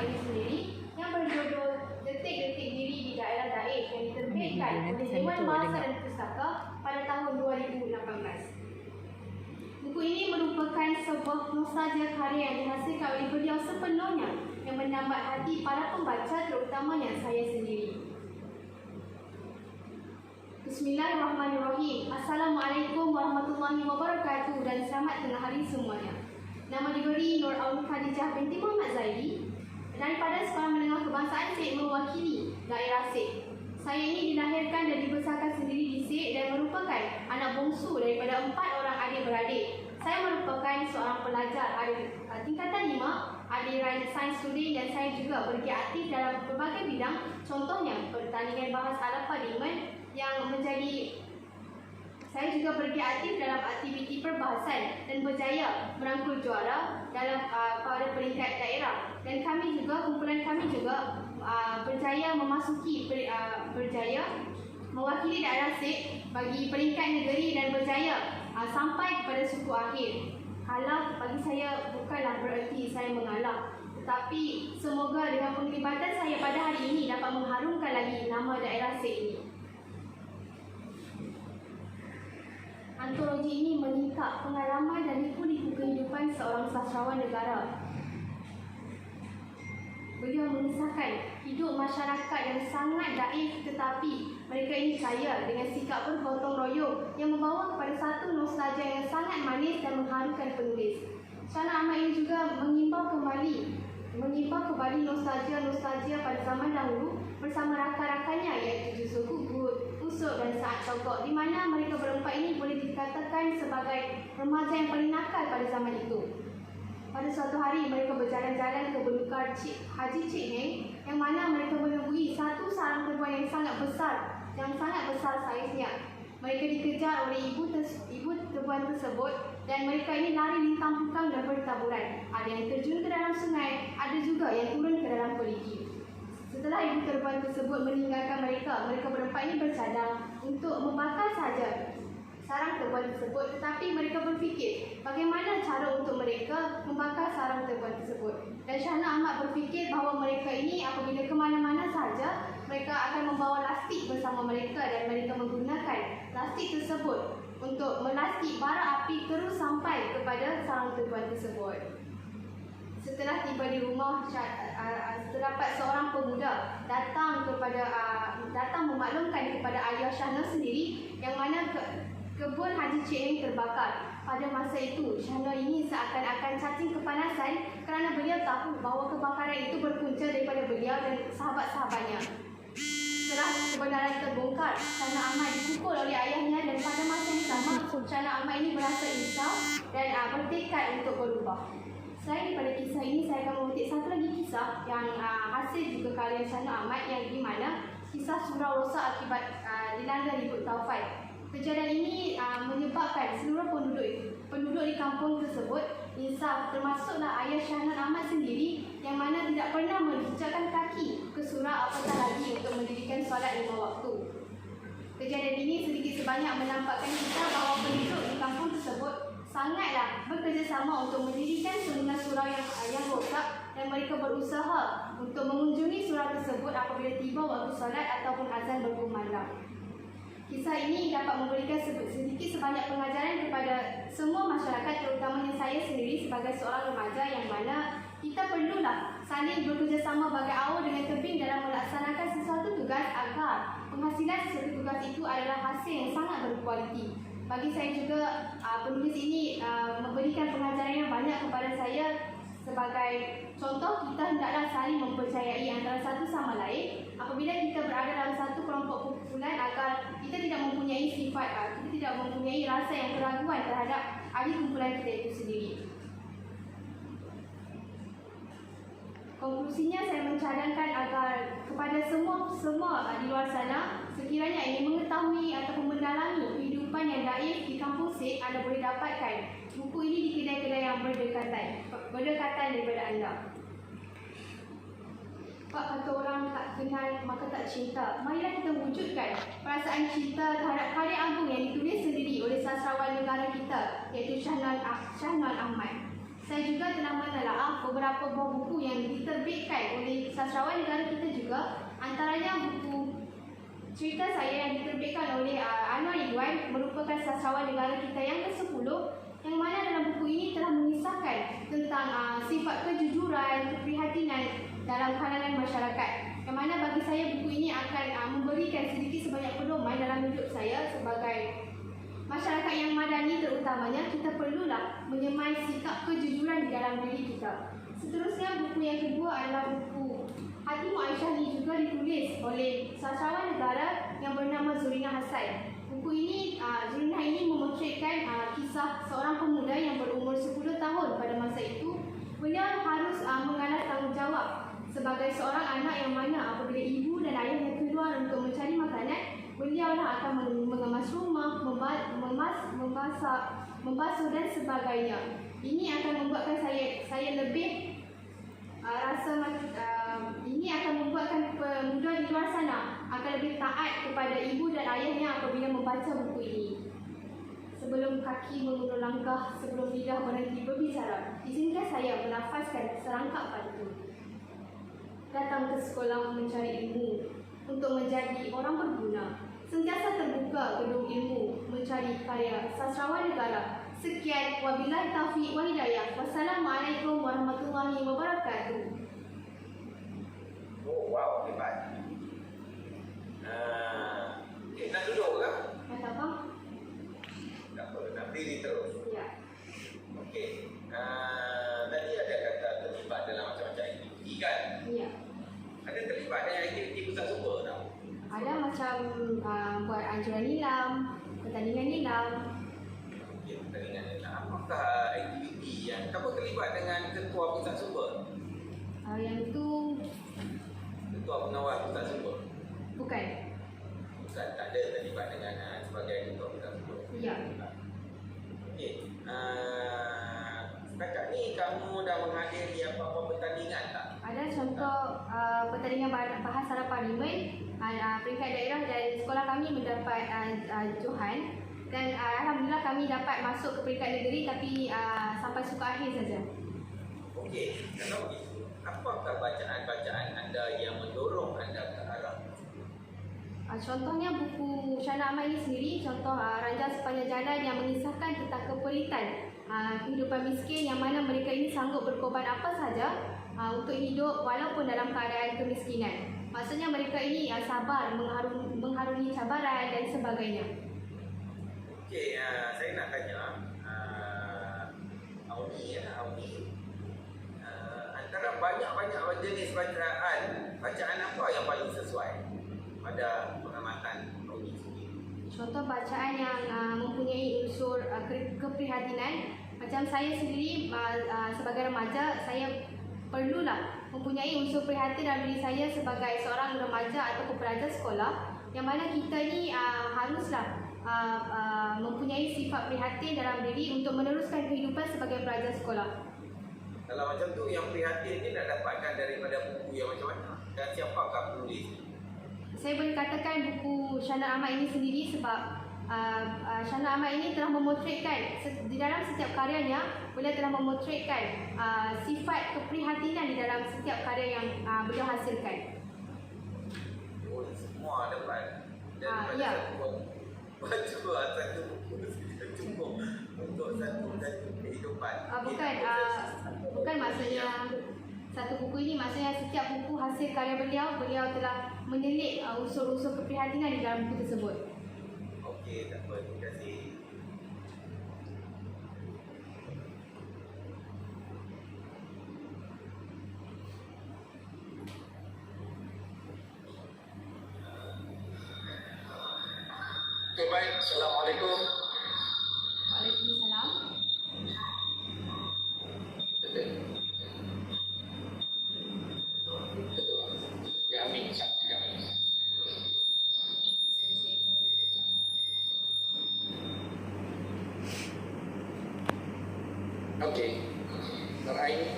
ini sendiri yang berjudul Detik-Detik Diri di Daerah Daif yang diterbitkan oleh Dewan Bahasa dan Pustaka pada tahun 2018. Buku ini merupakan sebuah nostalgia karya yang dihasilkan oleh beliau sepenuhnya yang menambat hati para pembaca, terutamanya saya sendiri. Bismillahirrahmanirrahim. Assalamualaikum warahmatullahi wabarakatuh dan selamat tengah hari semuanya. Nama diberi Nur Aul Khadijah binti Muhammad Zaidi daripada Sekolah Menengah Kebangsaan Sik mewakili daerah Sik. Saya ini dilahirkan dan dibesarkan sendiri di Sik dan merupakan anak bongsu daripada 4 orang adik-beradik. Saya merupakan seorang pelajar tingkatan 5 aliran sains studi dan saya juga bergiat aktif dalam berbagai bidang, contohnya pertandingan bahasa Arab Parlimen yang menjadi saya juga bergiat aktif dalam aktiviti perbahasan dan berjaya merangkul juara dalam pada peringkat daerah, dan kami juga kumpulan kami juga berjaya memasuki berjaya mewakili daerah Sik bagi peringkat negeri dan berjaya sampai kepada suku akhir. Kalah bagi saya bukanlah bererti saya mengalah, tetapi semoga dengan penglibatan saya pada hari ini dapat mengharumkan lagi nama daerah Sik ini. Antologi ini menyingkap pengalaman dan liku-liku kehidupan seorang sastrawan negara. Beliau mengisahkan hidup masyarakat yang sangat daif, tetapi mereka ini kaya dengan sikap bergotong royong yang membawa kepada satu nostalgia yang sangat manis dan mengharukan penulis. Syahna Ahmad ini juga mengimbau kembali nostalgia pada zaman dahulu bersama rakan-rakannya iaitu Yusuf Gugut, Usuk dan Saad Sogok, di mana mereka berempat ini boleh dikatakan sebagai remaja yang paling nakal pada zaman itu. Pada suatu hari mereka berjalan-jalan ke Belukar Haji Cik Heng, yang mana mereka menemui satu sarang terbang yang sangat besar saiznya. Mereka dikejar oleh ibu terbang tersebut dan mereka ini lari lintang pukang dan bertaburan. Ada yang terjun ke dalam sungai, ada juga yang turun ke dalam perigi. Setelah ibu terbang tersebut meninggalkan mereka, mereka berempat ini bercadang untuk membakar saja sarang terbang tersebut, tetapi mereka berfikir bagaimana cara untuk mereka membakar sarang terbang tersebut. Dan Syahna Ahmad berfikir bahawa mereka ini apabila ke mana-mana saja, mereka akan membawa lastik bersama mereka dan mereka menggunakan lastik tersebut untuk melastik bara api terus sampai kepada sarang terbang tersebut. Setelah tiba di rumah, terdapat seorang pemuda datang memaklumkan kepada ayah Syahna sendiri yang mana kebun Haji Cik Heng terbakar. Pada masa itu, Syahna ini seakan-akan cacing kepanasan kerana beliau tahu bahawa kebakaran itu berpunca daripada beliau dan sahabat-sahabatnya. Setelah kebenaran terbongkar, Syahna Ahmad dipukul oleh ayahnya dan pada masa yang sama, Syahna Ahmad ini berasa risau dan bertekad untuk berubah. Selain daripada kisah ini, saya akan mengutip satu lagi kisah yang hasil juga karya Syahna Ahmad, yang di mana kisah surau rosak akibat dilanda ribut taufan. Kejadian ini menyebabkan seluruh penduduk di kampung tersebut insaf, termasuklah ayah Syahna Ahmad sendiri yang mana tidak pernah menjejakkan kaki ke surau apatah lagi untuk mendirikan solat 5 waktu. Kejadian ini sedikit sebanyak menampakkan kita bahawa penduduk di kampung tersebut sangatlah bekerjasama untuk mendirikan semula surau yang rosak, dan mereka berusaha untuk mengunjungi surau tersebut apabila tiba waktu solat ataupun azan berkumandang. Kisah ini dapat memberikan sedikit sebanyak pengajaran kepada semua masyarakat, terutamanya saya sendiri sebagai seorang remaja, yang mana kita perlulah saling bekerjasama bagai awal dengan tebing dalam melaksanakan sesuatu tugas agar penghasilan sesuatu tugas itu adalah hasil yang sangat berkualiti. Bagi saya juga, penulis ini memberikan pengajaran yang banyak kepada saya. Sebagai contoh, kita hendaklah saling mempercayai antara satu sama lain apabila kita berada dalam satu kelompok kumpulan, agar kita tidak mempunyai kita tidak mempunyai rasa yang keraguan terhadap ahli kumpulan kita itu sendiri. Konklusinya, saya mencadangkan agar kepada semua di luar sana, sekiranya ingin mengetahui ataupun mendalami kehidupan yang daif di kampung Sik, anda boleh dapatkan buku ini di kedai-kedai yang berdekatan daripada anda. Pak, kata orang tak kenal maka tak cinta. Marilah kita wujudkan perasaan cinta terhadap karya agung yang ditulis sendiri oleh sastrawan negara kita, iaitu Syahna Ahmad. Saya juga telah menelaah beberapa buah buku yang diterbitkan oleh sastrawan negara kita juga. Antaranya buku cerita saya yang diterbitkan oleh Anwar Iwan, merupakan sastrawan negara kita yang ke-10, yang mana dalam buku ini telah mengisahkan tentang sifat kejujuran, keprihatinan dalam kalangan masyarakat. Yang mana bagi saya buku ini akan memberikan sedikit sebanyak pedoman dalam hidup saya sebagai masyarakat yang madani. Terutamanya kita perlulah menyemai sikap kejujuran di dalam diri kita. Seterusnya, buku yang kedua adalah buku Hatimu Aisyah ni, juga ditulis oleh sastrawan negara yang bernama Zurina Hassan. Buku ini, Zurina ini memotretkan kisah seorang pemuda yang berumur 10 tahun pada masa itu. Beliau harus mengalas tanggungjawab sebagai seorang anak yang mana apabila ibu dan ayahnya keluar untuk mencari makanan, beliaulah akan mengemas rumah, membasuh dan sebagainya. Ini akan membuatkan saya lebih ini akan membuatkan pemuda di luar sana akan lebih taat kepada ibu dan ayahnya apabila membaca buku ini. Sebelum kaki mengulur langkah, sebelum lidah berhenti berbicara, izinkan saya bernafaskan serangkap pantun. Datang ke sekolah mencari ilmu untuk menjadi orang berguna. Sentiasa terbuka gedung ilmu mencari karya sastrawan negara. Sekian, wabillahi taufiq wa hidayah. Wassalamualaikum warahmatullahi wabarakatuh. Oh, wow, hebat. Nak duduk ke? Tak apa? Tak apa, nak berdiri terus. Ya. Okey. Tadi ada kata terlibat dalam macam-macam aktiviti kan? Ya. Ada terlibat dengan aktiviti pusat sumber tak? Ada macam buat anjuran nilam, pertandingan nilam. Okey, pertandingan nilam. Apakah aktiviti yang kamu terlibat dengan ketua pusat sumber? Yang itu Ketua pengawal pusat sumber? bukan. Bukan, tak ada terlibat dengan sebagai ketua pusat sumber? Ya. Okey. Setakat ni kamu dah menghadiri apa-apa pertandingan tak? Ada contoh pertandingan bahasa parlimen, peringkat daerah dan sekolah kami mendapat johan, dan alhamdulillah kami dapat masuk ke peringkat negeri, tapi sampai suka akhir saja. Okey, kalau begitu, apakah bacaan-bacaan anda yang mendorong anda ke arah? Contohnya buku Syana Ahmad ini sendiri, contoh Ranjang Sepanjang Jalan yang mengisahkan tentang keperitan kehidupan miskin, yang mana mereka ini sanggup berkorban apa saja untuk hidup walaupun dalam keadaan kemiskinan. Maksudnya mereka ini sabar mengharungi cabaran dan sebagainya. Okey, saya nak tanya Auni, antara banyak-banyak jenis bacaan apa yang paling sesuai pada pengamatan Auni sendiri? Contoh bacaan yang mempunyai unsur keprihatinan, macam saya sendiri sebagai remaja, saya perlulah mempunyai unsur prihatin dalam diri saya sebagai seorang remaja ataupun pelajar sekolah, yang mana kita ni haruslah mempunyai sifat prihatin dalam diri untuk meneruskan kehidupan sebagai pelajar sekolah. Kalau macam tu, yang prihatin ni nak dapatkan daripada buku yang macam mana? Dan siapakah penulis? Saya boleh katakan buku Syana Ahmad ini sendiri, sebab Syana Ahmad ini telah memotretkan di dalam setiap karyanya, beliau telah memotretkan sifat keprihatinan di dalam setiap karya yang beliau hasilkan. Oh, semua dapat. Ya. Satu buku cukup untuk satu kehidupan. Bukan maksudnya satu buku ini, maksudnya setiap buku hasil karya beliau telah menelik unsur-unsur keprihatinan di dalam buku tersebut. Okey, tak apa, terima kasih. Okay, baik. Assalamualaikum. Waalaikumsalam. Ya, amin. Ya, amin. Okey.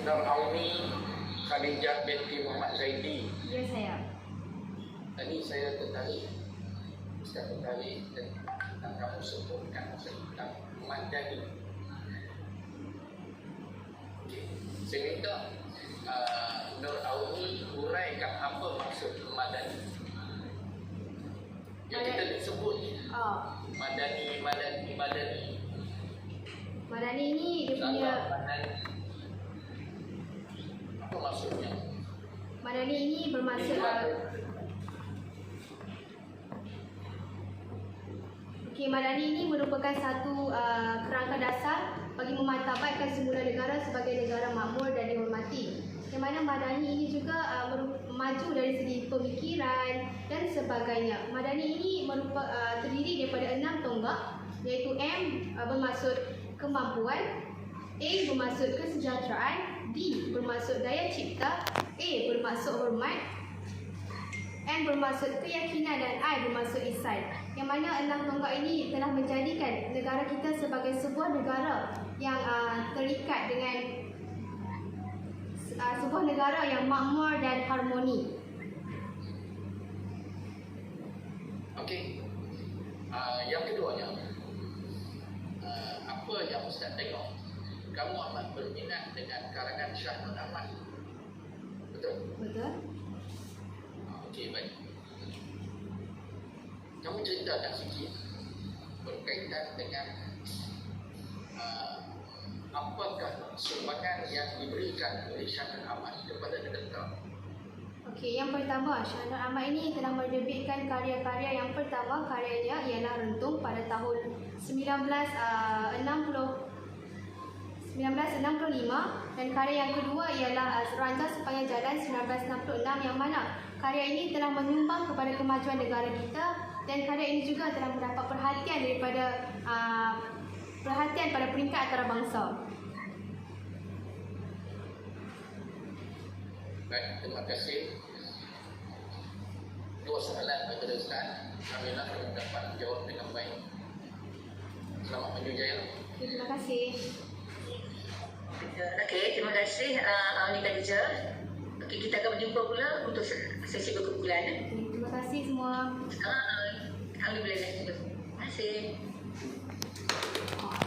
Nur Auni Khadijah binti Muhammad Zaidi. Ya, saya. Tadi saya tertarik tentang kamu sebutkan tentang Madani. Okey. Saya minta Nur Auni uraikan apa maksud madani. Yang kita sebut ni madani. Madani ni dia punya Madani. Apa maksudnya? Madani ini bermaksud Madani ini merupakan satu kerangka dasar bagi memantabatkan semula negara sebagai negara makmur dan dihormati. Yang mana Madani ini juga maju dari segi pemikiran dan sebagainya. Madani ini terdiri daripada 6 tonggak, iaitu M bermaksud kemampuan, A bermaksud kesejahteraan, D bermaksud daya cipta, A bermaksud hormat, N bermaksud keyakinan dan I bermaksud ihsan. Yang mana 6 tonggak ini telah menjadikan negara kita sebagai sebuah negara yang terikat dengan sebuah negara yang makmur dan harmoni. Okey. Yang keduanya, apa yang Ustaz tengok? Kamu amat berminat dengan karangan Shah Nur Ahmad. Betul? Betul? Okey, baik. Kamu ceritakan sikit berkaitan dengan apakah sumbangan yang diberikan oleh Shah Nur Ahmad kepada negara. Okey, yang pertama, Shah Nur Ahmad ini telah menerbitkan karya-karya. Yang pertama, karyanya ialah Rentung pada tahun 1965, dan karya yang kedua ialah Ranjang Sepanjang Jalan 1966, yang mana karya ini telah menyumbang kepada kemajuan negara kita, dan karya ini juga telah mendapat perhatian daripada pada peringkat antarabangsa. Baik, terima kasih. Dua soalan kepada Ustaz. Alhamdulillah kami dapat jawab dengan baik. Selamat maju jaya. Terima kasih. Okey, terima kasih Auni Khadijah. Okey, kita akan berjumpa pula untuk sesi berkumpulan. Terima kasih semua. Alhamdulillah. Terima kasih.